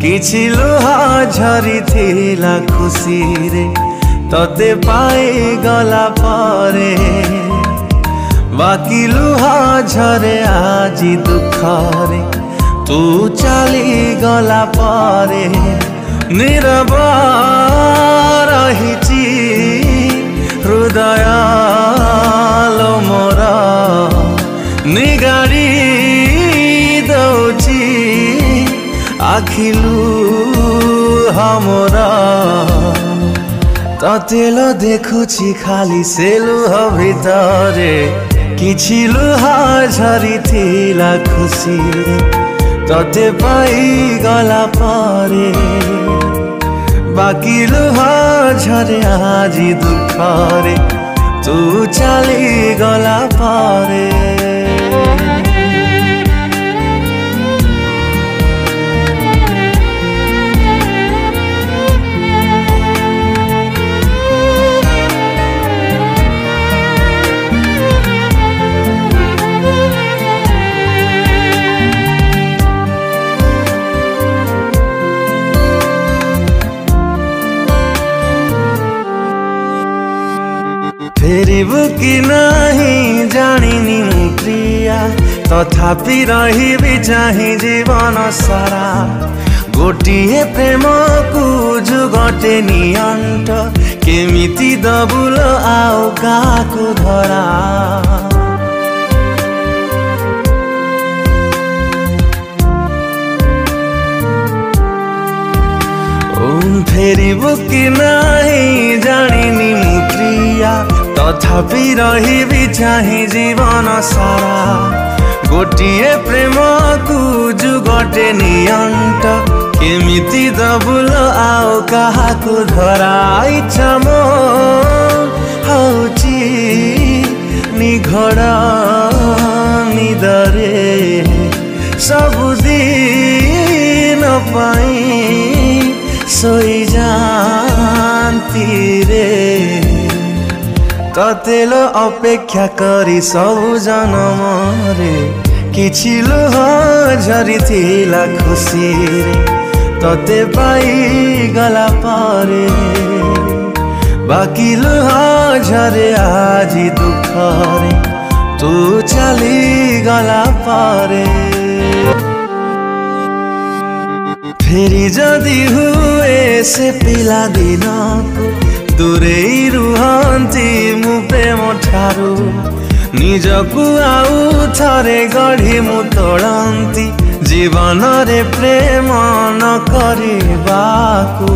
किछि लुह झरी थिला खुशी रे तते पाई गला पारे बाकी लुह झरे आजी दुख रे तू चली गला पारे नीरव रहिछि हृदय लो मोरा निगाड़ी दौची आखिलू हमरा ततेल देखुछि खाली से लुह भितरे किछि लुह झरी थिला खुशी रे तते पाई गला पारे बाकी लुह झरे आजी दुख रे तू चली गला पारे फेरिबु कि नहीं जानिनी मु प्रिया तथापि रहिबि चाहि जीवन सारा गोटिए प्रेम को जुगटे नियंट केमिति दबुल आओ काकु धरा फेरिबु कि नहीं जानिनी मु प्रिया तथापि रहिबि चाहि जीवन सारा गोटिए प्रेम को जुगटे नियंट केमिति दबुल आओ काहाकु धरा इच्छा मो हौची निघड़ निदरे सबुदिन पाई सोई जानती रे ततेल अपेक्षा करी सबु जनम रे किछि लुह झरी थिला खुशी रे तते पाई गला पारे बाकी लुह झरे आजी दुख रे तू चली गला पारे फेरी जदि हुए से पिला दिन दूरे रुहंती मु प्रेम ठारू निजकु आउ थरे गढ़ी मु तोड़ंती जीवन रे प्रेम न करिबाकू